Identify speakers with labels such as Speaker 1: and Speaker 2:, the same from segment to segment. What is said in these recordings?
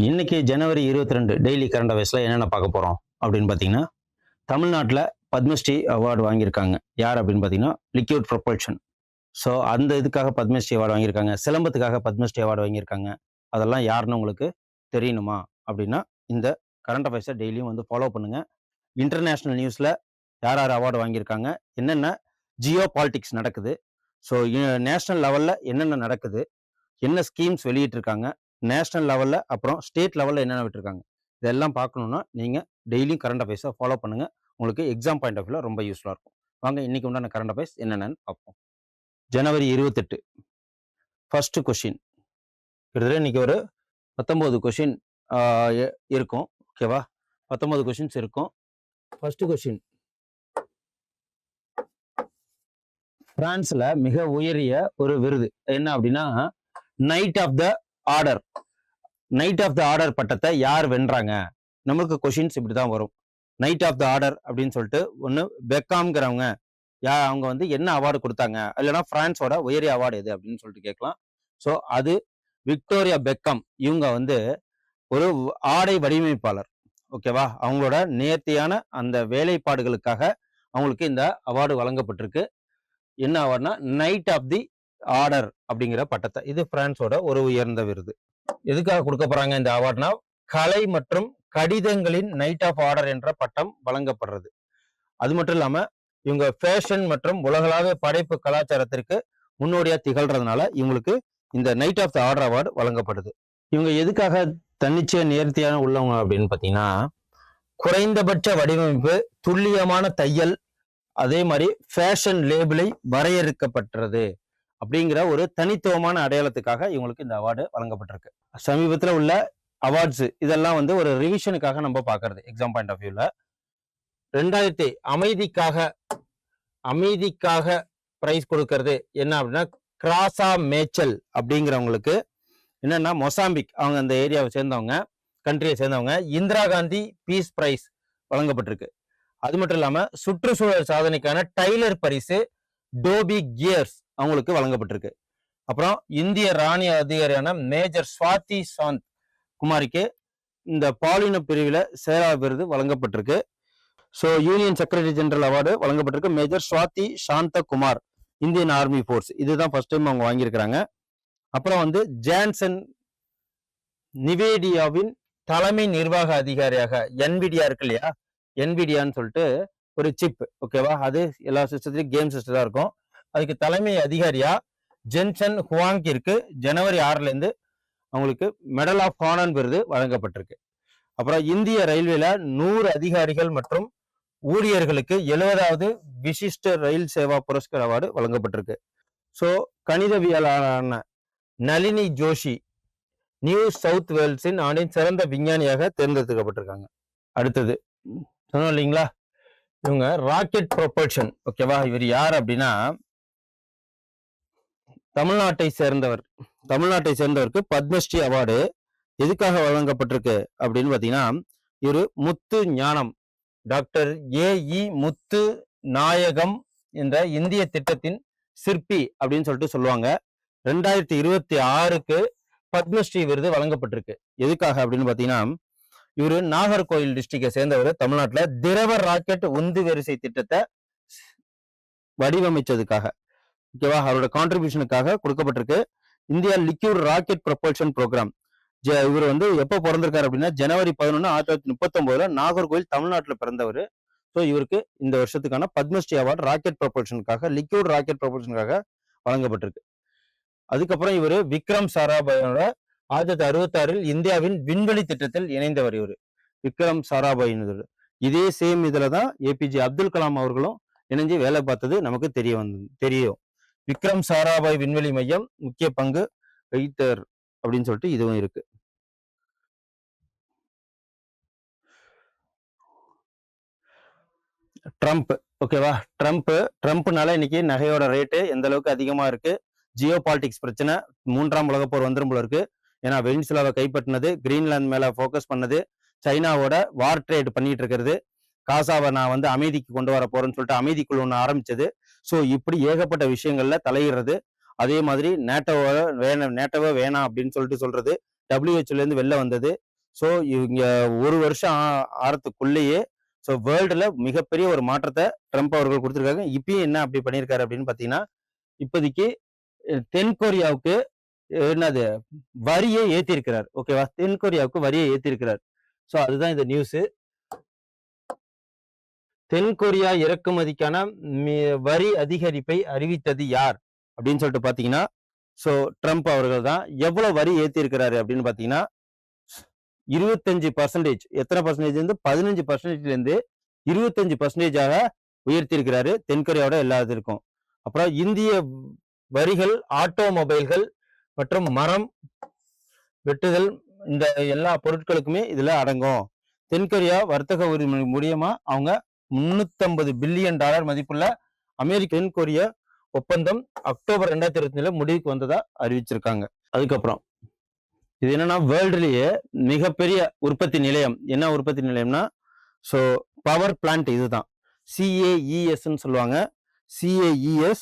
Speaker 1: இன்னைக்கு ஜனவரி 22 daily current அஃபேர்ஸ்ல என்னென்ன பார்க்க போறோம் அப்படின்னு பார்த்தீங்கன்னா, தமிழ்நாட்டில் பத்மஸ்ரீ அவார்டு வாங்கியிருக்காங்க. யார் அப்படின்னு பார்த்தீங்கன்னா, லிக்விட் ப்ரொபல்ஷன். ஸோ அந்த இதுக்காக பத்மஸ்ரீ அவார்டு வாங்கியிருக்காங்க. சிலம்பத்துக்காக பத்மஸ்ரீ அவார்டு வாங்கியிருக்காங்க. அதெல்லாம் யாருன்னு உங்களுக்கு தெரியணுமா அப்படின்னா, இந்த கரண்ட் அஃபேர்ஸை டெய்லியும் வந்து ஃபாலோ பண்ணுங்க. இன்டர்நேஷ்னல் நியூஸில் யார் யார் அவார்டு வாங்கியிருக்காங்க, என்னென்ன ஜியோ பாலிட்டிக்ஸ் நடக்குது, ஸோ நேஷனல் லெவலில் என்னென்ன நடக்குது, என்ன ஸ்கீம்ஸ் வெளியிட்டிருக்காங்க, நேஷனல் லெவலில் அப்புறம் ஸ்டேட் லெவலில் என்னென்ன விட்டுருக்காங்க, இதெல்லாம் பார்க்கணுன்னா நீங்கள் டெய்லியும் கரண்ட் அஃபேர்ஸை ஃபாலோ பண்ணுங்கள். உங்களுக்கு எக்ஸாம் பாயிண்ட் ஆஃப் வியூவில் ரொம்ப யூஸ்ஃபுல்லாக இருக்கும். வாங்க இன்னைக்கு உண்டான கரண்ட் அஃபேர்ஸ் என்னென்னு பார்ப்போம். ஜனவரி 28 ஃபர்ஸ்ட் கொஷின். கிட்டத்தட்ட இன்னைக்கு ஒரு 19 கொஷின் இருக்கும். ஓகேவா? 19 கொஷின்ஸ் இருக்கும். ஃபர்ஸ்ட் கொஷின், பிரான்ஸ்ல மிக உயரிய ஒரு விருது என்ன அப்படின்னா, knight of the order. Knight of the order பட்டத்தை யார் வென்றாங்க? நம்மளுக்கு கொஷின்ஸ் இப்படி தான் வரும். நைட் ஆஃப் த ஆர்டர் அப்படின்னு சொல்லிட்டு ஒன்று பெக்காம்ங்கிறவங்க அவங்க வந்து என்ன அவார்டு கொடுத்தாங்க, இல்லைன்னா பிரான்ஸோட உயரிய அவார்டு எது அப்படின்னு சொல்லிட்டு கேட்கலாம். ஸோ அது விக்டோரியா பெக்கம். இவங்க வந்து ஒரு ஆடை வடிவமைப்பாளர். ஓகேவா? அவங்களோட நேர்த்தியான அந்த வேலைப்பாடுகளுக்காக அவங்களுக்கு இந்த அவார்டு வழங்கப்பட்டிருக்கு. என்ன அவார்டுனா நைட் ஆஃப் தி ஆர்டர் அப்படிங்கிற பட்டத்தை. இது பிரான்ஸோட ஒரு உயர்ந்த விருது. எதுக்காக கொடுக்க போறாங்க இந்த அவார்டுனா, கலை மற்றும் கடிதங்களின் நைட் ஆஃப் ஆர்டர் என்ற பட்டம் வழங்கப்படுறது. அது மட்டும் இல்லாம இவங்க ஃபேஷன் மற்றும் உலகளாவிய படைப்பு கலாச்சாரத்திற்கு முன்னோடியா திகழ்றதுனால இவங்களுக்கு இந்த knight of the order award வழங்கப்படுது. இவங்க எதுக்காக தன்னிச்சைய நேர்த்தியான உள்ளவங்க அப்படின்னு பார்த்தீங்கன்னா, குறைந்தபட்ச வடிவமைப்பு, துல்லியமான தையல், அதே மாதிரி ஃபேஷன் லேபிளை வரையறுக்கப்பட்டது அப்படிங்கிற ஒரு தனித்துவமான அடையாளத்துக்காக இவங்களுக்கு இந்த அவார்டு வழங்கப்பட்டிருக்கு. சமீபத்தில் உள்ள அவார்ட்ஸ் இதெல்லாம் வந்து ஒரு ரிவிஷனுக்காக நம்ம பார்க்கறது எக்ஸாம் பாயிண்ட் ஆஃப் வியூல. 2000 அமைதிக்காக பிரைஸ் கொடுக்கறது என்ன அப்படின்னா, கிராசா மேச்சல் அப்படிங்கிறவங்களுக்கு என்னன்னா மொசாம்பிக், அவங்க அந்த ஏரியாவை சேர்ந்தவங்க, கண்ட்ரியை சேர்ந்தவங்க, இந்திரா காந்தி பீஸ் பிரைஸ் வழங்கப்பட்டிருக்கு. அது மட்டும் இல்லாம சுற்றுச்சூழல் சாதனைக்கான டைலர் பரிசு டோபி கியர்ஸ் அவங்களுக்கு வழங்கப்பட்டிருக்கு. அப்புறம் இந்திய ராணுவ அதிகாரியான மேஜர் ஸ்வாதி சாந்த் குமாரிக்கு இந்த பாலின பிரிவில் சேரா விருது வழங்கப்பட்டிருக்கு. So union secretary general award வழங்கப்பட்டிருக்கு மேஜர் ஸ்வாதி சாந்த குமார், இந்தியன் ஆர்மி ஃபோர்ஸ். இதுதான் ஃபர்ஸ்ட் டைம் அவங்க வாங்கியிருக்கிறாங்க. அப்புறம் வந்து ஜான்சன் நிவேடியாவின் தலைமை நிர்வாக அதிகாரியாக, என்விடியா இருக்கு இல்லையா, என்விடியான்னு சொல்லிட்டு ஒரு சிப். ஓகேவா? அது எல்லா சிஸ்டத்துலையும் கேம் சிஸ்டம் தான் இருக்கும். அதுக்கு தலைமை அதிகாரியா ஜென்சன் ஹுவாங்கிற்கு ஜனவரி 6 அவங்களுக்கு மெடல் ஆஃப் ஹானர் விருது வழங்கப்பட்டிருக்கு. அப்புறம் இந்திய ரயில்வேல 100 அதிகாரிகள் மற்றும் ஊழியர்களுக்கு 70வது விசிஷ்ட ரயில் சேவா புரஸ்கார் அவார்டு வழங்கப்பட்டிருக்கு. ஸோ கணிதவியலாளரான நளினி ஜோஷி நியூ சவுத் வேல்ஸின் ஆண்டின் சிறந்த விஞ்ஞானியாக தேர்ந்தெடுக்கப்பட்டிருக்காங்க. அடுத்தது சொன்னோம் இல்லைங்களா, இவங்க ராக்கெட் ப்ரொபல்ஷன். ஓகேவா? இவர் யார் அப்படின்னா, தமிழ்நாட்டை சேர்ந்தவருக்கு பத்மஸ்ரீ அவார்டு எதுக்காக வழங்கப்பட்டிருக்கு அப்படின்னு பார்த்தீங்கன்னா, இவர் முத்து ஞானம், டாக்டர் ஏஇ முத்து நாயகம் என்ற இந்திய திட்டத்தின் சிற்பி அப்படின்னு சொல்லிட்டு சொல்லுவாங்க. 2026 பத்மஸ்ரீ விருது வழங்கப்பட்டிருக்கு. எதுக்காக அப்படின்னு பார்த்தீங்கன்னா, இவர் நாகர்கோயில் டிஸ்ட்ரிக்டை சேர்ந்தவர். தமிழ்நாட்டில் திரவ ராக்கெட் உந்து வரிசை திட்டத்தை வடிவமைச்சதுக்காக, ஓகேவா, அவரோட கான்ட்ரிபியூஷனுக்காக கொடுக்கப்பட்டிருக்கு. India liquid rocket propulsion programme. இவர் வந்து எப்போ பிறந்திருக்காரு அப்படின்னா, ஜனவரி 11 1939 நாகர்கோவில் தமிழ்நாட்டில் பிறந்தவர். ஸோ இவருக்கு இந்த வருஷத்துக்கான பத்மஸ்ரீ அவார்டு ராக்கெட் ப்ரொபல்ஷனுக்காக, லிக்விட் ராக்கெட் ப்ரொபல்ஷனுக்காக வழங்கப்பட்டிருக்கு. அதுக்கப்புறம் இவர் விக்ரம் சாராபாயோட 1966 இந்தியாவின் விண்வெளி திட்டத்தில் இணைந்தவர். இவர் விக்ரம் சாராபாய். இதே சேம் இதுல தான் ஏபிஜே அப்துல் கலாம் அவர்களும் இணைஞ்சு வேலை பார்த்தது நமக்கு தெரியும். விக்ரம் சாராபாய் விண்வெளி மையம் முக்கிய பங்கு வைத்தார் அப்படின்னு சொல்லிட்டு இதுவும் இருக்கு. ட்ரம்ப். ஓகேவா? ட்ரம்ப்னால இன்னைக்கு நகையோட ரேட்டு எந்த அளவுக்கு அதிகமா இருக்கு. ஜியோ பாலிட்டிக்ஸ் பிரச்சனை, 3ஆம் உலக போர் வந்துரும் போல இருக்கு. ஏன்னா வெனிசுலாவை கைப்பற்றினது, கிரீன்லாந்து மேல ஃபோக்கஸ் பண்ணது, சைனாவோட வார் ட்ரேட் பண்ணிட்டு இருக்கிறது, காசாவை நான் வந்து அமைதிக்கு கொண்டு வர போறேன்னு சொல்லிட்டு அமைதிக்குள்ள ஒன்று ஆரம்பிச்சது. ஸோ இப்படி ஏகப்பட்ட விஷயங்கள்ல தலையிடுறது. அதே மாதிரி நேட்டோவை வேணாம் அப்படின்னு சொல்றது. WHO இருந்து வெளில வந்தது. ஸோ இவங்க ஒரு வருஷம் ஆறதுக்குள்ளேயே ஸோ வேர்ல்டுல மிகப்பெரிய ஒரு மாற்றத்தை ட்ரம்ப் அவர்கள் கொடுத்துருக்காங்க. இப்பயும் என்ன அப்படி பண்ணியிருக்காரு அப்படின்னு பார்த்தீங்கன்னா, இப்போதைக்கு தென் கொரியாவுக்கு என்னது வரியை ஏத்திருக்கிறார். ஓகேவா? தென் கொரியாவுக்கு வரியை ஏத்திருக்கிறார். ஸோ அதுதான் இந்த நியூஸ். தென் கொரியா இறக்குமதிக்கான வரி அதிகரிப்பை அறிவித்தது யார் அப்படின்னு சொல்லிட்டு பாத்தீங்கன்னா, ஸோ ட்ரம்ப் அவர்கள் தான். எவ்வளவு வரி ஏத்தி இருக்கிறாரு அப்படின்னு பாத்தீங்கன்னா 25%. எத்தனை பர்சன்டேஜ் இருந்து 15%ல இருந்து 25%ஆக உயர்த்தி இருக்கிறாரு தென்கொரியாவோட எல்லாத்திற்கும். அப்புறம் இந்திய வரிகள் ஆட்டோமொபைல்கள் மற்றும் மரம் வெட்டுதல் இந்த எல்லா பொருட்களுக்குமே இதுல அடங்கும். தென்கொரியா வர்த்தக உரிமை மூலியமா அவங்க $350 பில்லியன் மதிப்புள்ள தென் கொரிய ஒப்பந்தம் அக்டோபர் 2024 முடிவுக்கு வந்ததா அறிவிச்சிருக்காங்க. அதுக்கப்புறம் இது என்னன்னா வேர்ல்டுலயே மிகப்பெரிய உற்பத்தி நிலையம். என்ன உற்பத்தி நிலையம்னா ஸோ பவர் பிளான்ட் இதுதான். CAES சொல்லுவாங்க. CAES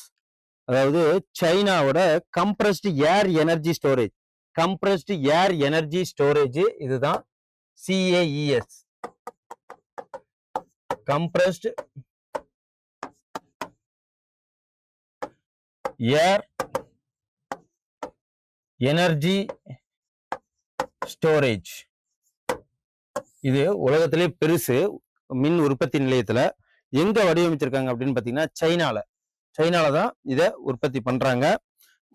Speaker 1: அதாவது சைனாவோட compressed air energy storage. Compressed air energy storage இதுதான் CAES. Compressed air energy storage. இது உலகத்திலே பெருசு மின் உற்பத்தி நிலையத்துல. எங்க வடிவமைச்சிருக்காங்க அப்படின்னு பாத்தீங்கன்னா சைனால தான் இதை உற்பத்தி பண்றாங்க.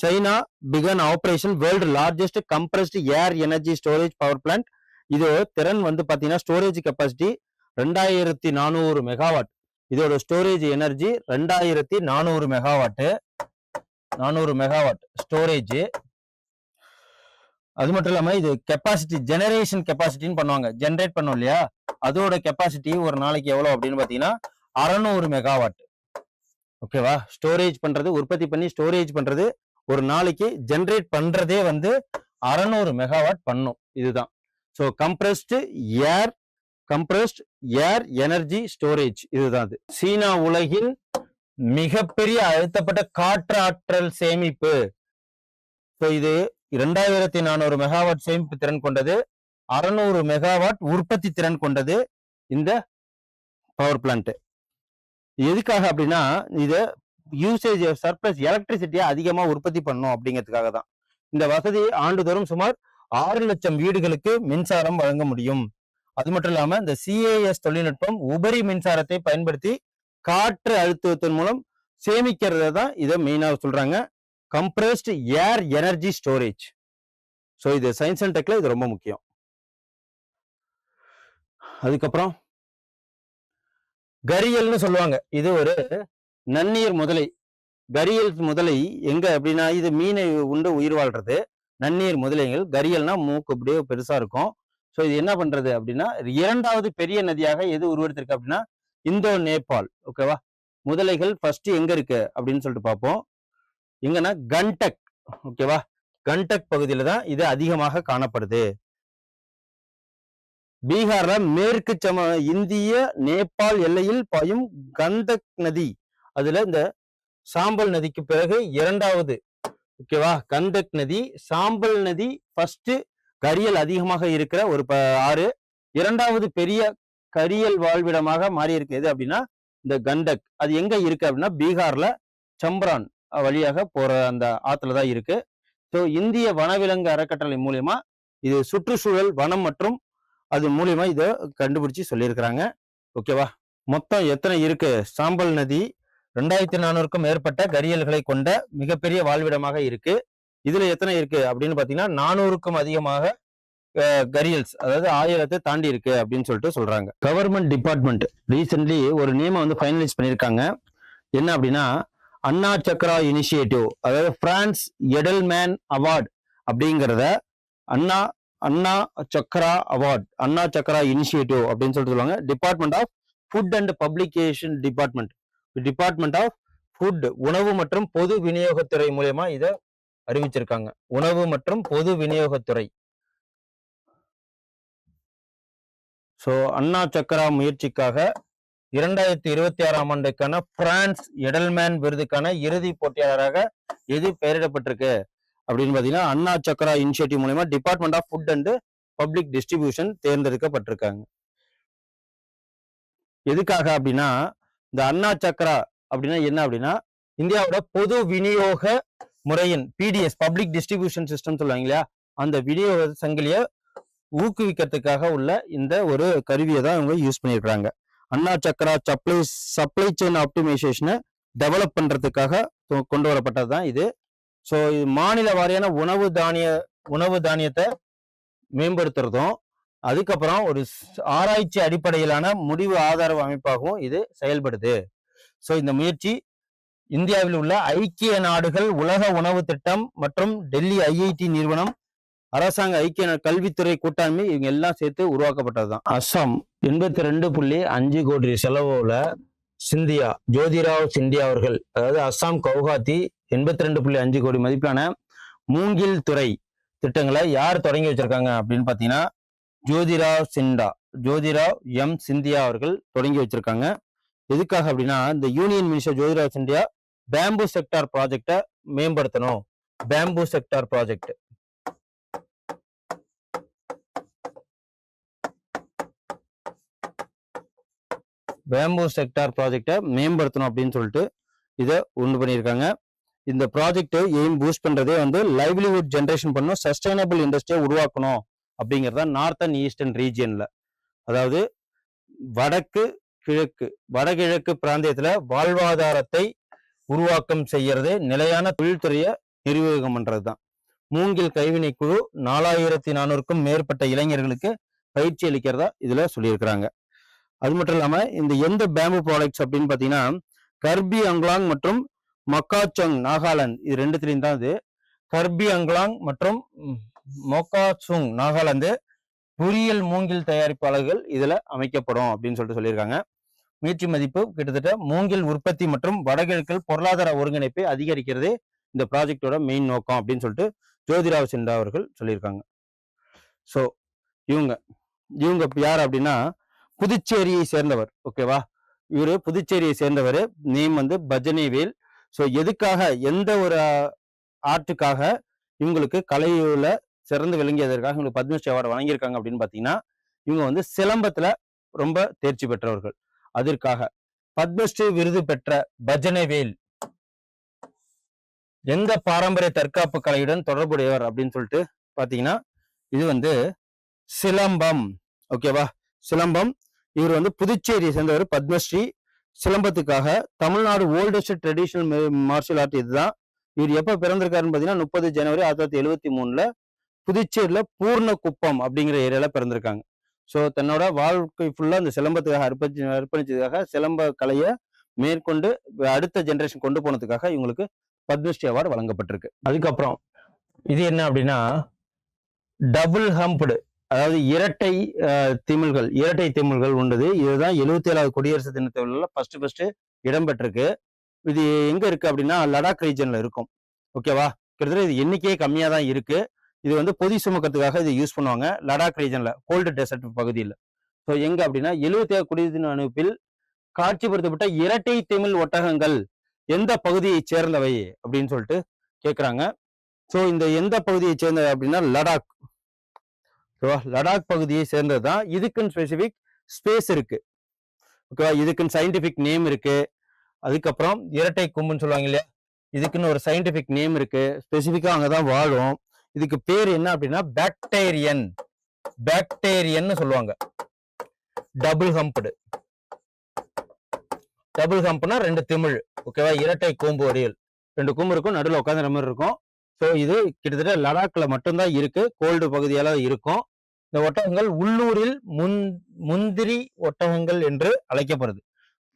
Speaker 1: China begins operation world largest compressed air energy storage power plant. இது திறன் வந்து பாத்தீங்கன்னா ஸ்டோரேஜ் கெப்பாசிட்டி 2400 மெகாவாட். இதோட storage energy 2400 megawatt. 400 megawatt storage. அது மட்டும் இல்லாம இது கெப்பாசிட்டி ஜெனரேஷன் கெப்பாசிட்டின்னு பண்ணுவாங்க. ஜெனரேட் பண்ணோம் இல்லையா, அதோட கெப்பாசிட்டி ஒரு நாளைக்கு எவ்வளவு அப்படின்னு பாத்தீங்கன்னா 600 மெகாவாட். ஓகேவா? ஸ்டோரேஜ் பண்றது, உற்பத்தி பண்ணி ஸ்டோரேஜ் பண்றது, ஒரு நாளைக்கு ஜெனரேட் பண்றதே வந்து 600 மெகாவாட் பண்ணும். இதுதான் so compressed air energy storage. இதுதான் அது. சீனா உலகின் மிகப்பெரிய அழுத்தப்பட்ட காற்றாற்றல் சேமிப்பு. இது 2400 மெகாவாட் சேமிப்பு திறன் கொண்டது, 600 மெகாவாட் உற்பத்தி திறன் கொண்டது இந்த பவர் பிளான்ட். எதுக்காக அப்படின்னா இது யூசேஜ் சர்ப்ளஸ் எலக்ட்ரிசிட்டியை அதிகமா உற்பத்தி பண்ணும் அப்படிங்கிறதுக்காக தான். இந்த வசதி ஆண்டுதோறும் சுமார் 6 லட்சம் வீடுகளுக்கு மின்சாரம் வழங்க முடியும். அது மட்டும் இல்லாம இந்த CAS தொழில்நுட்பம் உபரி மின்சாரத்தை பயன்படுத்தி காற்று அழுத்தத்தின் மூலம் சேமிக்கிறத தான் இதை மெயினா சொல்றாங்க. Compressed air energy storage. So இது சயின்ஸ் அண்ட் டெக்ல இது ரொம்ப முக்கியம். அதுக்கப்புறம் கரியல்னு சொல்லுவாங்க. இது ஒரு நன்னீர் முதலை. கரியல் முதலை எங்க அப்படின்னா இது மீனை உண்டு உயிர் வாழ்றது. நன்னீர் முதலைகள். கரியல்னா மூக்கு அப்படியே பெருசா இருக்கும். ஸோ இது என்ன பண்றது அப்படின்னா 2வது பெரிய நதியாக எது உருவெடுத்திருக்கு அப்படின்னா இந்தோ நேபாள். ஓகேவா? முதலைகள் ஃபர்ஸ்ட் எங்க இருக்கு அப்படின்னு சொல்லிட்டு பார்ப்போம். எங்கன்னா கண்டக். ஓகேவா? கண்டக் பகுதியில தான் இது அதிகமாக காணப்படுது. பீகார்ல மேற்கு இந்திய நேபாள் எல்லையில் பாயும் கண்டக் நதி. அதுல இந்த சாம்பல் நதிக்கு பிறகு 2வது. ஓகேவா? கண்டக் நதி, சாம்பல் நதி ஃபர்ஸ்ட். கரியல் அதிகமாக இருக்கிற ஒரு ஆறு. 2வது பெரிய கரியல் வாழ்விடமாக மாறி இருக்கு எது அப்படின்னா இந்த கண்டக். அது எங்க இருக்கு அப்படின்னா பீகார்ல சம்பரான் வழியாக போற அந்த ஆத்துல தான் இருக்கு. ஸோ இந்திய வனவிலங்கு அறக்கட்டளை மூலியமா இது சுற்றுச்சூழல் வனம் மற்றும் அது மூலியமா இதை கண்டுபிடிச்சு சொல்லியிருக்கிறாங்க. ஓகேவா? மொத்தம் எத்தனை இருக்கு? சாம்பல் நதி 2400க்கும் மேற்பட்ட கரியல்களை கொண்ட மிகப்பெரிய வாழ்விடமாக இருக்கு. இதுல எத்தனை இருக்கு அப்படின்னு பாத்தீங்கன்னா 400க்கும் அதிகமாக கரியல்ஸ், அதாவது 1000 தாண்டி இருக்கு அப்படின்னு சொல்லிட்டு சொல்றாங்க. கவர்மெண்ட் டிபார்ட்மெண்ட் ரீசென்ட்லி ஒரு நேமை வந்து ஃபைனலைஸ் பண்ணியிருக்காங்க. என்ன அப்படின்னா அண்ணா சக்ரா இனிஷியேட்டிவ், அதாவது பிரான்ஸ் எடல்மேன் அவார்டு அப்படிங்கிறத அண்ணா சக்ரா அவார்ட், அண்ணா சக்ரா இனிஷியேட்டிவ் அப்படின்னு சொல்லிட்டு சொல்லுவாங்க. Department of food and publication department of food, உணவு மற்றும் பொது விநியோகத்துறை மூலமா இதை அறிவிச்சிருக்காங்க. உணவு மற்றும் பொது விநியோகத்துறை. ஸோ அண்ணா சக்ரா முயற்சிக்காக 2026ஆம் ஆண்டுக்கான பிரான்ஸ் எடல்மேன் விருதுக்கான இறுதி போட்டியாளராக எது பெயரிடப்பட்டிருக்கு அப்படின்னு பாத்தீங்கன்னா அண்ணா சக்ரா இனிஷியேட்டிவ் மூலமா department of food and public distribution தேர்ந்தெடுக்கப்பட்டிருக்காங்க. எதுக்காக அப்படின்னா இந்த அண்ணா சக்ரா அப்படின்னா என்ன அப்படின்னா இந்தியாவோட பொது விநியோக முறையின் பிடிஎஸ் பப்ளிக் டிஸ்ட்ரிபியூஷன் சிஸ்டம் சொல்லுவாங்க இல்லையா, அந்த விநியோக சங்கிலியை ஊக்குவிக்கிறதுக்காக உள்ள இந்த ஒரு கருவியை தான் இவங்க யூஸ் பண்ணியிருக்கிறாங்க. அண்ணா சக்ரா சப்ளை செயின் ஆப்டிமைசேஷனை டெவலப் பண்றதுக்காக கொண்டு வரப்பட்டது தான் இது. ஸோ இது மாநில வாரியான உணவு தானியத்தை மேம்படுத்துறதும், அதுக்கப்புறம் ஒரு ஆராய்ச்சி அடிப்படையிலான முடிவு ஆதரவு அமைப்பாகவும் இது செயல்படுது. ஸோ இந்த முயற்சி இந்தியாவில் உள்ள ஐக்கிய நாடுகள் உலக உணவு திட்டம் மற்றும் டெல்லி ஐஐடி நிறுவனம், அரசாங்க ஐக்கிய கல்வித்துறை கூட்டாண்மை இவங்க எல்லாம் சேர்த்து உருவாக்கப்பட்டதுதான். அஸ்ஸாம் 82.5 கோடி செலவுல சிந்தியா ஜோதிராவ் சிந்தியா அவர்கள், அதாவது அஸ்ஸாம் கவுஹாத்தி 82.5 கோடி மதிப்பிலான மூங்கில் துறை திட்டங்களை யார் தொடங்கி வச்சிருக்காங்க அப்படின்னு பாத்தீங்கன்னா ஜோதிராவ் எம் சிந்தியா அவர்கள் தொடங்கி வச்சிருக்காங்க. எதுக்காக அப்படின்னா இந்த union minister Jyotirao Scindia bamboo sector ப்ராஜெக்டை மேம்படுத்தணும். பேம்பு செக்டார் ப்ராஜெக்ட் ப்ராஜெக்டை மேம்படுத்தணும் அப்படின்னு சொல்லிட்டு இதை உண்டு பண்ணியிருக்காங்க. இந்த ப்ராஜெக்ட் எய்ம் பூஸ்ட் பண்றதே வந்து லைவ்லிஹுட் ஜென்ரேஷன் பண்ணணும், சஸ்டைனபிள் இண்டஸ்ட்ரியை உருவாக்கணும் அப்படிங்கிறத நார்த் அண்ட் ஈஸ்டர்ன் ரீஜியன்ல, அதாவது வடகிழக்கு பிராந்தியத்துல வாழ்வாதாரத்தை உருவாக்கம் செய்யறது, நிலையான தொழில்துறையை நிர்வாகம் பண்றதுதான். மூங்கில் கைவினை குழு 4400க்கும் மேற்பட்ட இளைஞர்களுக்கு பயிற்சி அளிக்கிறதா இதுல சொல்லியிருக்கிறாங்க. அது மட்டும் இல்லாம இந்த எந்த பேம்பு ப்ராடக்ட்ஸ் அப்படின்னு பாத்தீங்கன்னா கர்பி அங்லாங் மற்றும் மொக்காச்சோங் நாகாலாந்து, இது ரெண்டுத்திலையும் தான் இது. கர்பி அங்லாங் மற்றும் மொக்காச்சுங் நாகாலாந்து பொறியியல் மூங்கில் தயாரிப்பு அலகுகள் இதுல அமைக்கப்படும் அப்படின்னு சொல்லிட்டு சொல்லியிருக்காங்க. முயற்சி மதிப்பு கிட்டத்தட்ட மூங்கில் உற்பத்தி மற்றும் வடகிழக்கில் பொருளாதார ஒருங்கிணைப்பை அதிகரிக்கிறது இந்த ப்ராஜெக்டோட மெயின் நோக்கம் அப்படின்னு சொல்லிட்டு ஜோதிராவ் சிந்தியா அவர்கள் சொல்லியிருக்காங்க. ஸோ இவங்க யார் அப்படின்னா புதுச்சேரியை சேர்ந்தவர். ஓகேவா, இவரு புதுச்சேரியை சேர்ந்தவர். நேம் வந்து பஜனைவேல். ஸோ எதுக்காக, எந்த ஒரு ஆர்ட்டுக்காக இவங்களுக்கு கலையில சிறந்து விளங்கியதற்காக இவங்களுக்கு பத்மஸ்ரீ அவார்டு வழங்கியிருக்காங்க அப்படின்னு பாத்தீங்கன்னா இவங்க வந்து சிலம்பத்துல ரொம்ப தேர்ச்சி பெற்றவர்கள். அதற்காக பத்மஸ்ரீ விருது பெற்ற பஜனைவேல் எந்த பாரம்பரிய தற்காப்பு கலையுடன் தொடர்புடையவர் அப்படின்னு சொல்லிட்டு பாத்தீங்கன்னா இது வந்து சிலம்பம். ஓகேவா, சிலம்பம். இவர் வந்து புதுச்சேரியை சேர்ந்தவர். பத்மஸ்ரீ சிலம்பத்துக்காக Tamil Nadu oldest traditional martial art இதுதான். இவர் எப்ப பிறந்திருக்காருன்னு பாத்தீங்கன்னா 30 ஜனவரி 1973 புதுச்சேரியில பூர்ணகுப்பம் அப்படிங்கிற ஏரியால பிறந்திருக்காங்க. ஸோ தன்னோட வாழ்க்கை ஃபுல்லா இந்த சிலம்பத்துக்காக அர்ப்பணிச்சதுக்காக சிலம்ப கலையை மேற்கொண்டு அடுத்த ஜெனரேஷன் கொண்டு போனதுக்காக இவங்களுக்கு பத்மஸ்ரீ அவார்டு வழங்கப்பட்டிருக்கு. அதுக்கப்புறம் இது என்ன அப்படின்னா டபுள் ஹம்ப்டு, அதாவது இரட்டை திமில்கள் உண்டது. இதுதான் 77வது குடியரசு தினத்துல ஃபர்ஸ்ட் இடம்பெற்றிருக்கு. இது எங்க இருக்கு அப்படின்னா லடாக் ரீஜன்ல இருக்கும். ஓகேவா, கிட்டத்தட்ட இது எண்ணிக்கையே கம்மியா தான் இருக்கு. இது வந்து பொதி சுமக்கிறதுக்காக இதை யூஸ் பண்ணுவாங்க லடாக் ரீஜன்ல, கோல்டு டெசர்ட் பகுதியில். ஸோ எங்க அப்படின்னா 77 குடியரசு தின அணிவிப்பில் காட்சிப்படுத்தப்பட்ட இரட்டை திமில் ஒட்டகங்கள் எந்த பகுதியை சேர்ந்தவை அப்படின்னு சொல்லிட்டு கேட்குறாங்க. ஸோ இந்த எந்த பகுதியை சேர்ந்தவை அப்படின்னா லடாக். ஓகேவா, லடாக் பகுதியை சேர்ந்தது தான். இதுக்குன்னு ஸ்பெசிபிக் ஸ்பேஸ் இருக்கு. ஓகேவா, இதுக்குன்னு சயின்டிபிக் நேம் இருக்கு. அதுக்கப்புறம் இரட்டை கொம்புன்னு சொல்லுவாங்க இல்லையா, இதுக்குன்னு ஒரு சயின்டிபிக் நேம் இருக்கு. ஸ்பெசிபிக்கா அங்கதான் வாழும். இதுக்கு பேர் என்ன அப்படின்னா பாக்டீரியன் சொல்லுவாங்க. டபுள் ஹம்ப்னா 2 திமிழ். ஓகேவா, இரட்டை கூம்பு வடிவில் 2 கூம்பு இருக்கும், நடுவில் உட்காந்துற மாதிரி இருக்கும். ஸோ இது கிட்டத்தட்ட லடாக்ல மட்டும்தான் இருக்கு, கோல்டு பகுதியால இருக்கும். இந்த ஒட்டகங்கள் உள்ளூரில் முந்திரி ஒட்டகங்கள் என்று அழைக்கப்படுது.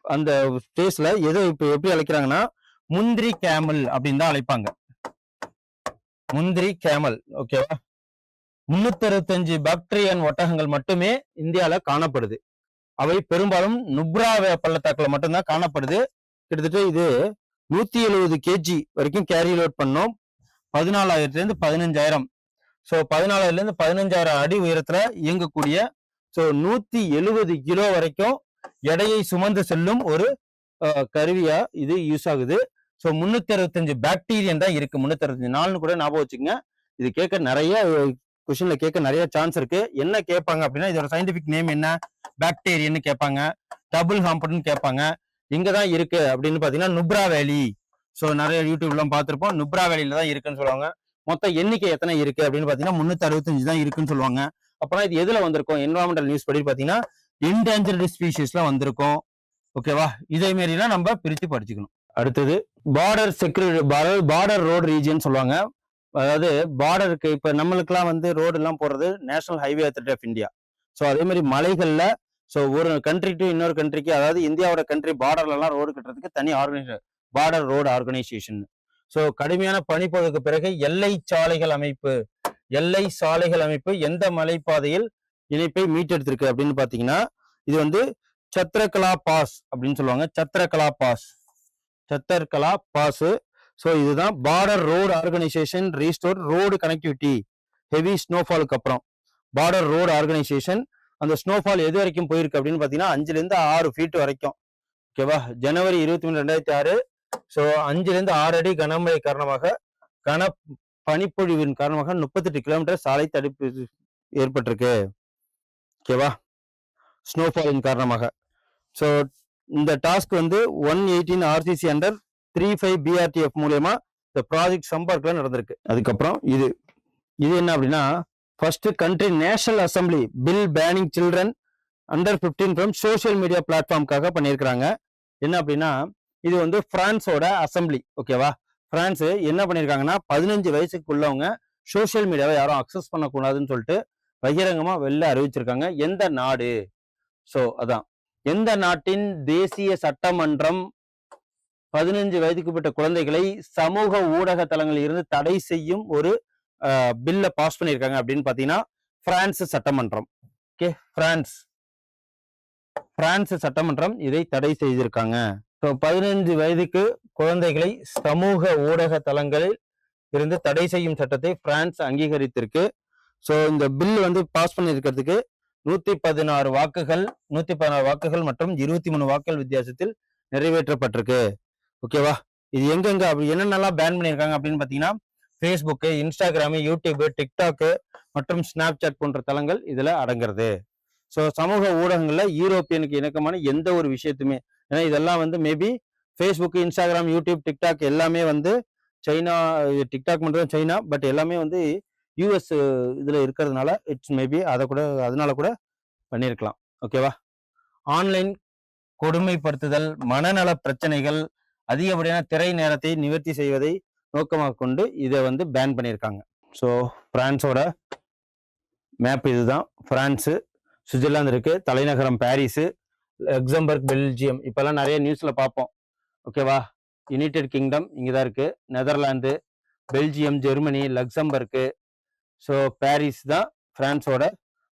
Speaker 1: அந்த ஸ்பேஸ்ல எதை இப்ப எப்படி அழைக்கிறாங்கன்னா முந்திரி கேமல் அப்படின்னு தான் அழைப்பாங்க. முந்திரி கேமல். ஓகேவா, 365 பாக்டீரியன் ஒட்டகங்கள் மட்டுமே இந்தியால காணப்படுது. அவை பெரும்பாலும் நுப்ரா பள்ளத்தாக்குல மட்டும்தான் காணப்படுது. கிட்டத்தட்ட இது 170 kg வரைக்கும் கேரி லோட் பண்ணோம். 14,000 15,000. ஸோ 14,000 15,000 அடி உயரத்துல இயங்கக்கூடிய 170 கிலோ வரைக்கும் எடையை சுமந்து செல்லும் ஒரு கருவியா இது யூஸ் ஆகுது. ஸோ 365 பாக்டீரியன் தான் இருக்கு. 365 நாள்னு கூட ஞாபகம் வச்சுக்கங்க. இது கேட்க நிறைய கொஸ்டின்ல கேட்க நிறைய சான்ஸ் இருக்கு. என்ன கேட்பாங்க அப்படின்னா, இதோட சயின்டிபிக் நேம் என்ன, பாக்டீரியன்னு கேட்பாங்க, டபுள் ஹாம்பட்னு கேட்பாங்க. இங்கதான் இருக்கு அப்படின்னு பாத்தீங்கன்னா நுப்ரா வேலி. ஸோ நிறைய யூடியூப்லாம் பார்த்துருப்போம். நுப்ரா வேலியில தான் இருக்குன்னு சொல்லுவாங்க. மொத்தம் எண்ணிக்கை எத்தனை இருக்கு அப்படின்னு பாத்தீங்கன்னா 365 தான் இருக்குன்னு சொல்லுவாங்க. அப்புறம் இது எதுல வந்திருக்கும், என்வரான்மெண்டல் நியூஸ் படி பாத்தீங்கன்னா என்டேஞ்சர்டு ஸ்பீஷிஸ்ல வந்திருக்கும். ஓகேவா, இதே மாதிரிலாம் நம்ம பிரித்து படிச்சுக்கணும். அடுத்தது border security, border road region சொல்லுவாங்க. அதாவது பார்டருக்கு இப்ப நம்மளுக்குலாம் வந்து ரோடு எல்லாம் போடுறது National Highway Authority of India. So அதே மாதிரி மலைகள்ல ஸோ ஒரு கண்ட்ரி டு இன்னொரு கண்ட்ரிக்கு, அதாவது இந்தியாவோட கண்ட்ரி பார்டர்ல எல்லாம் ரோடு கட்டுறதுக்கு தனி organisation, border road organisation. So கடுமையான பனிப்பொழுதுக்கு பிறகு எல்லை சாலைகள் அமைப்பு, எல்லை சாலைகள் அமைப்பு எந்த மலைப்பாதையில் இணைப்பை மீட்டெடுத்திருக்கு அப்படின்னு பாத்தீங்கன்னா, இது வந்து சத்ரகலா பாஸ் அப்படின்னு சொல்லுவாங்க. Chatrakala pass, Chattarkala pass. So இதுதான் border road organisation restore road connectivity heavy ஸ்னோஃபாலுக்கு அப்புறம். பார்டர் ரோடு ஆர்கனைசேஷன் அந்த ஸ்னோஃபால் எது வரைக்கும் போயிருக்கு அப்படின்னு பாத்தீங்கன்னா 5 to 6 ஃபீட் வரைக்கும். ஓகேவா, ஜனவரி 23, 2006. ஸோ 5 to 6 அடி கனமழை காரணமாக, கன பனிப்பொழிவின் காரணமாக 38 கிலோமீட்டர் சாலை தடுப்பு ஏற்பட்டிருக்கு. ஓகேவா, ஸ்னோஃபாலின் காரணமாக. ஸோ இந்த டாஸ்க் வந்து 118 RCC அண்டர் 35 BRTF மூலமா இந்த ப்ராஜெக்ட் சம்பர்க்ல நடந்திருக்கு. அதுக்கப்புறம் இது என்ன அப்படின்னா, first country national assembly bill banning children under 15 from social media பிளாட்ஃபார்முக்காக பண்ணியிருக்கிறாங்க. என்ன அப்படின்னா, இது வந்து பிரான்ஸோட அசம்பிளி. ஓகேவா, பிரான்ஸ் என்ன பண்ணியிருக்காங்கன்னா, 15 வயசுக்குள்ளவங்க சோசியல் மீடியாவை யாரும் அக்சஸ் பண்ணக்கூடாதுன்னு சொல்லிட்டு பகிரங்கமா வெளில அறிவிச்சிருக்காங்க. எந்த நாடு, ஸோ அதான் எந்த நாட்டின் தேசிய சட்டமன்றம் 15 வயதுக்குட்பட்ட குழந்தைகளை சமூக ஊடக தளங்களில் இருந்து தடை செய்யும் ஒரு பில்ல பாஸ் பண்ணியிருக்காங்க அப்படின்னு பாத்தீங்கன்னா பிரான்ஸ் சட்டமன்றம். ஓகே, பிரான்ஸ் சட்டமன்றம் இதை தடை செய்திருக்காங்க. 15 வயதுக்கு குழந்தைகளை சமூக ஊடக தளங்களில் இருந்து தடை செய்யும் சட்டத்தை பிரான்ஸ் அங்கீகரித்திருக்கு. ஸோ இந்த பில் வந்து பாஸ் பண்ணியிருக்கிறதுக்கு 116 வாக்குகள் மற்றும் 23 வாக்குகள் வித்தியாசத்தில் நிறைவேற்றப்பட்டிருக்கு. ஓகேவா, இது எங்கெங்க அப்படி என்னென்னலாம் பேன் பண்ணியிருக்காங்க அப்படின்னு பாத்தீங்கன்னா, ஃபேஸ்புக்கு, இன்ஸ்டாகிராமு, யூடியூப், டிக்டாக்கு மற்றும் ஸ்னாப்சாட் போன்ற தளங்கள் இதுல அடங்குறது. ஸோ சமூக ஊடகங்கள்ல யூரோப்பியனுக்கு இணக்கமான எந்த ஒரு விஷயத்துமே, ஏன்னா இதெல்லாம் வந்து maybe Facebook, Instagram, YouTube, TikTok எல்லாமே வந்து சைனா, டிக்டாக் மட்டும் சைனா, பட் எல்லாமே வந்து யூஎஸ் இதுல இருக்கிறதுனால இட்ஸ் மேபி அதனால கூட பண்ணியிருக்கலாம். ஓகேவா, ஆன்லைன் கொடுமைப்படுத்துதல், மனநல பிரச்சனைகள், அதிகப்படியான திரை நேரத்தை நிவர்த்தி செய்வதை நோக்கமாக கொண்டு இதை வந்து பேன் பண்ணியிருக்காங்க. ஸோ பிரான்ஸோட மேப் இதுதான். பிரான்ஸு, சுவிட்சர்லாந்து இருக்கு, தலைநகரம் பாரிஸு, லக்சம்பர்க், பெல்ஜியம், இப்பெல்லாம் நிறைய நியூஸ்ல பார்ப்போம். ஓகேவா, யுனைடெட் கிங்டம் இங்கதான் இருக்கு, Netherlands, Belgium, Germany, Luxembourg. So Paris தான் பிரான்ஸோட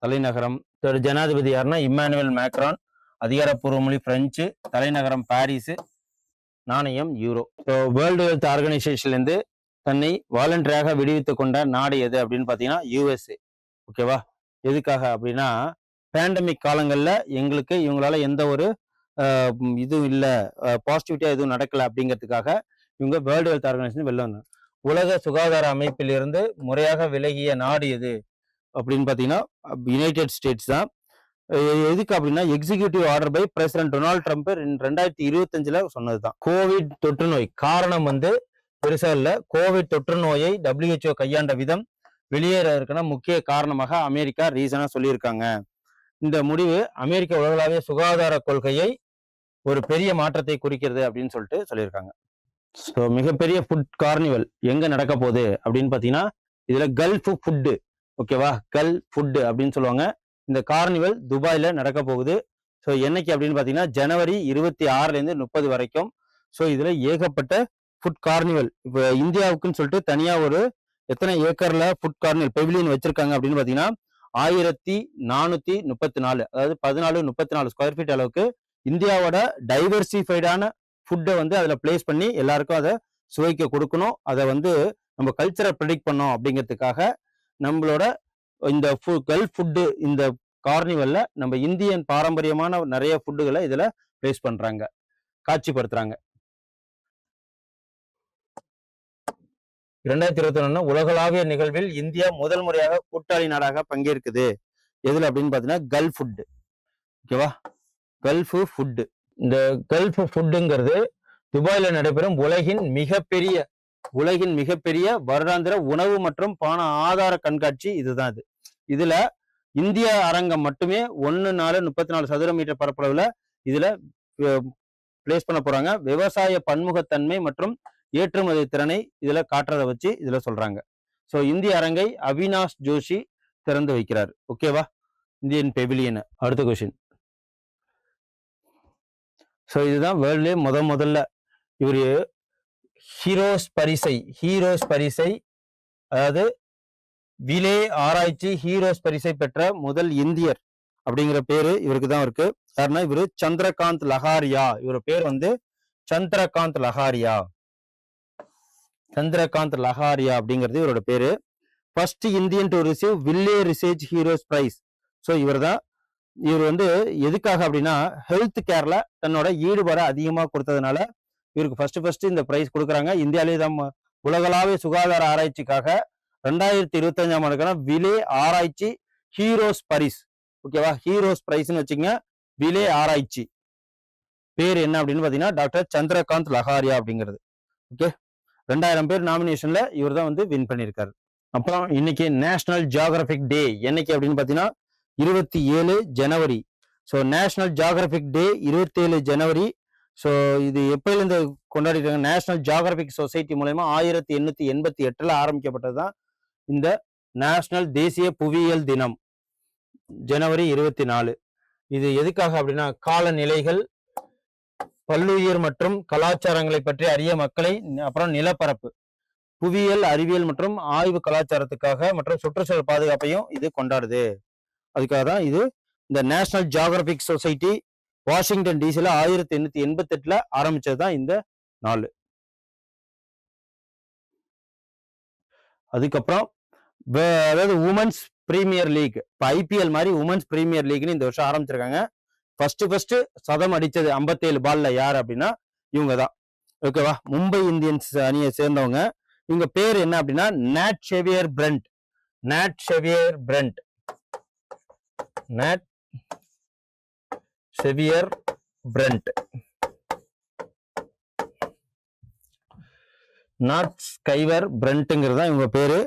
Speaker 1: தலைநகரம். ஜனாதிபதி யாருன்னா இம்மானுவேல் மேக்ரான், அதிகாரப்பூர்வ மொழி பிரெஞ்சு, தலைநகரம் பாரிஸ், நாணயம் யூரோ. ஸோ வேர்ல்டு ஹெல்த் ஆர்கனைசேஷன்ல இருந்து தன்னை வாலண்டரியாக விடுவித்து கொண்ட நாடு எது அப்படின்னு பாத்தீங்கன்னா USA. ஓகேவா, எதுக்காக அப்படின்னா, பேண்டமிக் காலங்கள்ல எங்களுக்கு இவங்களால எந்த ஒரு இதுவும் இல்லை, பாசிட்டிவிட்டியா எதுவும் நடக்கல அப்படிங்கிறதுக்காக இவங்க வேர்ல்டு ஹெல்த் ஆர்கனைசேஷன் வெளில வந்தாங்க. உலக சுகாதார அமைப்பிலிருந்து முறையாக விலகிய நாடு எது அப்படின்னு பாத்தீங்கன்னா யுனைடெட் ஸ்டேட்ஸ் தான். எதுக்கு அப்படின்னா, executive order by President Donald Trump 2025 சொன்னதுதான். கோவிட் தொற்று நோய் காரணம் வந்து பெருசா இல்ல, கோவிட் தொற்று நோயை WHO கையாண்ட விதம் வெளியேற இருக்குன்னா முக்கிய காரணமாக அமெரிக்கா ரீசனா சொல்லியிருக்காங்க. இந்த முடிவு அமெரிக்க உலகளாவிய சுகாதார கொள்கையை ஒரு பெரிய மாற்றத்தை குறிக்கிறது அப்படின்னு சொல்லிட்டு சொல்லியிருக்காங்க. ஸோ மிகப்பெரிய ஃபுட் கார்னிவல் எங்க நடக்க போகுது அப்படின்னு பாத்தீங்கன்னா, இதுல கல்ஃப் ஃபுட்டு. ஓகேவா, கல்ஃப் ஃபுட்டு அப்படின்னு சொல்லுவாங்க. இந்த கார்னிவல் துபாயில நடக்க போகுது. ஸோ என்னைக்கு அப்படின்னு பாத்தீங்கன்னா ஜனவரி 26 to 30 வரைக்கும். ஸோ இதுல ஏகப்பட்ட ஃபுட் கார்னிவல். இப்போ இந்தியாவுக்குன்னு சொல்லிட்டு தனியா ஒரு எத்தனை ஏக்கர்ல ஃபுட் கார்னிவல் பெவிலியன் வச்சிருக்காங்க அப்படின்னு பாத்தீங்கன்னா 1434, அதாவது 1434 ஸ்கொயர் ஃபீட் அளவுக்கு இந்தியாவோட டைவர்சிஃபைடான ஃபுட்டை வந்து அதுல பிளேஸ் பண்ணி எல்லாருக்கும் அதை சுவைக்க கொடுக்கணும். அதை வந்து நம்ம கல்ச்சரை ப்ரெடிக்ட் பண்ணோம் அப்படிங்கிறதுக்காக நம்மளோட இந்த கல்ஃப் ஃபுட்டு இந்த கார்னிவல்ல நம்ம இந்தியன் பாரம்பரியமான நிறைய ஃபுட்டுகளை இதுல பிளேஸ் பண்றாங்க, காட்சிப்படுத்துறாங்க. 2021 உலகளாவிய நிகழ்வில் இந்தியா முதல் முறையாக கூட்டாளி நாடாக பங்கேற்குது. எதுல அப்படின்னு பாத்தீங்கன்னா கல்ஃப் ஃபுட். ஓகேவா, கல்ஃப் ஃபுட். இந்த கல்ஃப் ஃபுட்டுங்கிறது துபாயில நடைபெறும் உலகின் மிகப்பெரிய வருடாந்திர உணவு மற்றும் பான ஆதார கண்காட்சி இதுதான். இதுல இந்திய அரங்கம் மட்டுமே 34 சதுர மீட்டர் பரப்பளவுல இதுல பிளேஸ் பண்ண போறாங்க. விவசாய பன்முகத்தன்மை மற்றும் ஏற்றுமதி திறனை இதுல காட்டுறதை வச்சு இதுல சொல்றாங்க. ஸோ இந்திய அரங்கை அவினாஷ் ஜோஷி திறந்து வைக்கிறார். ஓகேவா, இந்தியன் பெவிலியன். அடுத்த கொஸ்டின். ஸோ இதுதான் வேர்ல்ட்லேயே முதல்ல இவர் ஹீரோஸ் பரிசை அதாவது விலே ஆராய்ச்சி ஹீரோஸ் பரிசை பெற்ற முதல் இந்தியர் அப்படிங்கிற பேரு இவருக்கு தான் இருக்கு. காரணம் இவரு சந்திரகாந்த் லஹாரியா. இவர பேர் வந்து சந்திரகாந்த் லஹாரியா அப்படிங்கிறது இவரோட பேரு. First Indian to receive Wiley research heroes prize. So இவர் வந்து எதுக்காக அப்படின்னா ஹெல்த் கேர்ல தன்னோட ஈடுபாடு அதிகமாக கொடுத்ததுனால இவருக்கு ஃபர்ஸ்ட் இந்த பிரைஸ் கொடுக்குறாங்க. இந்தியாவிலே தான் உலகளாவிய சுகாதார ஆராய்ச்சிக்காக 2025ஆம் ஆண்டுக்கான விலே ஆராய்ச்சி ஹீரோஸ் பரிஸ். ஓகேவா, ஹீரோஸ் பிரைஸ்ன்னு வச்சுங்க. விலே ஆராய்ச்சி பேர் என்ன அப்படின்னு பாத்தீங்கன்னா டாக்டர் சந்திரகாந்த் லஹாரியா அப்படிங்கிறது. ஓகே, 2000 பேர் நாமினேஷன்ல இவர் தான் வந்து வின் பண்ணியிருக்காரு. அப்புறம் இன்னைக்கு நேஷனல் ஜியோகிராபிக் டே என்னைக்கு அப்படின்னு பாத்தீங்கன்னா 27 ஜனவரி. ஸோ நேஷனல் ஜியோகிராபிக் டே 27 ஜனவரி. ஸோ இது எப்பயிலிருந்து கொண்டாடிட்டாங்க? நேஷனல் ஜியோகிராபிக் சொசைட்டி மூலயமா 1888 ஆரம்பிக்கப்பட்டது தான் இந்த நேஷனல் தேசிய புவியியல் தினம், ஜனவரி 24. இது எதுக்காக அப்படின்னா காலநிலைகள், பல்லுயிர் மற்றும் கலாச்சாரங்களை பற்றி அறிய மக்களை, அப்புறம் நிலப்பரப்பு, புவியியல் அறிவியல் மற்றும் ஆய்வு கலாச்சாரத்துக்காக மற்றும் சுற்றுச்சூழல் பாதுகாப்பையும் இது கொண்டாடுது. அதுக்காக தான் இது இந்த நேஷனல் ஜியோகிராபிக் சொசைட்டி வாஷிங்டன் டிசில 1888 ஆரம்பிச்சது தான் இந்த நாள். அதுக்கப்புறம் அதாவது உமன்ஸ் பிரீமியர் லீக், இப்போ ஐபிஎல் மாதிரி உமன்ஸ் பிரீமியர் லீக்னு இந்த வருஷம் ஆரம்பிச்சிருக்காங்க. ஃபர்ஸ்ட் சதம் அடிச்சது 57 பால்ல யார் அப்படின்னா இவங்க தான். ஓகேவா, மும்பை இந்தியன்ஸ் அணியை சேர்ந்தவங்க. இவங்க பேர் என்ன அப்படின்னா நேட் ஷெவியர் பிரண்ட். நாட் ஷெவியர் பிரண்ட்ங்கிறது தான் இவங்க பேரு.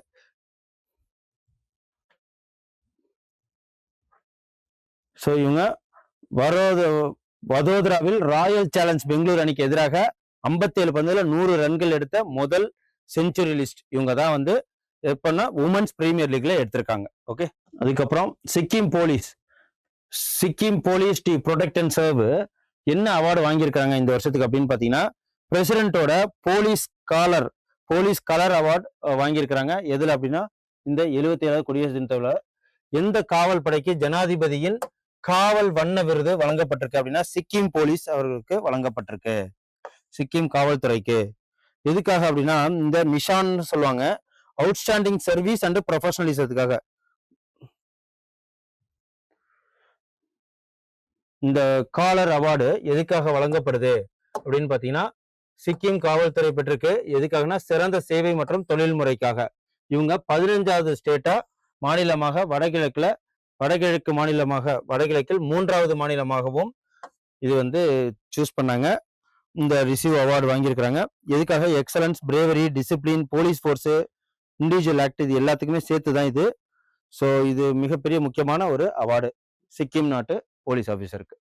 Speaker 1: ஸோ இவங்க வதோதராவில் ராயல் சேலஞ்ச் பெங்களூர் அணிக்கு எதிராக 57 பந்துல 100 ரன்கள் எடுத்த முதல் செஞ்சுரி லிஸ்ட் இவங்க தான் வந்து எப்பன்னா உமன்ஸ் பிரீமியர் லீக்ல எடுத்திருக்காங்க. ஓகே, அதுக்கப்புறம் Sikkim police to protect and serve என்ன அவார்டு வாங்கியிருக்காங்க இந்த வருஷத்துக்கு அப்படின்னு பாத்தீங்கன்னா பிரசிடென்ட்டோட போலீஸ் கலர் அவார்டு வாங்கியிருக்கிறாங்க. எதுல அப்படின்னா இந்த 77வது குடியரசு தினத்துல எந்த காவல் படைக்கு ஜனாதிபதியின் காவல் வண்ண விருது வழங்கப்பட்டிருக்கு அப்படின்னா சிக்கிம் போலீஸ் அவர்களுக்கு வழங்கப்பட்டிருக்கு, சிக்கிம் காவல்துறைக்கு. எதுக்காக அப்படின்னா இந்த நிஷான் சொல்லுவாங்க, அவுட்ஸ்டாண்டிங் சர்வீஸ் அண்ட் ப்ரொஃபஷனலிசத்துக்காக. இந்த காலர் அவார்டு எதுக்காக வழங்கப்படுது அப்படின்னு பாத்தீங்கன்னா சிக்கிம் காவல்துறை பெற்றிருக்கு. எதுக்காகனா சிறந்த சேவை மற்றும் தொழில்முறைக்காக. இவங்க 15வது ஸ்டேட்டா மாநிலமாக வடகிழக்கில் 3வது மாநிலமாகவும் இது வந்து சூஸ் பண்ணாங்க. இந்த ரிசீவ் அவார்டு வாங்கியிருக்கிறாங்க. எதுக்காக excellence, bravery, discipline, police force, individual act, இது எல்லாத்துக்குமே சேர்த்து தான் இது. ஸோ இது மிகப்பெரிய முக்கியமான ஒரு அவார்டு சிக்கிம் நாட்டு போலீஸ் ஆஃபீஸருக்கு.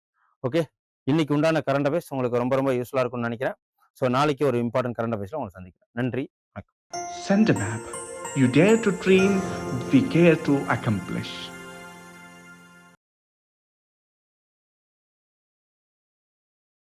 Speaker 1: ஓகே, இன்னைக்கு உண்டான கரண்ட் அஃபேர்ஸ் உங்களுக்கு ரொம்ப யூஸ்ஃபுல்லாக இருக்கும்னு நினைக்கிறேன். ஸோ நாளைக்கு ஒரு இம்பார்ட்டன்ட் கரண்ட் அஃபேர்ஸ்ல உங்களை சந்திக்கிறேன். நன்றி, வணக்கம்.
Speaker 2: Send a map. You dare to dream, we care to accomplish.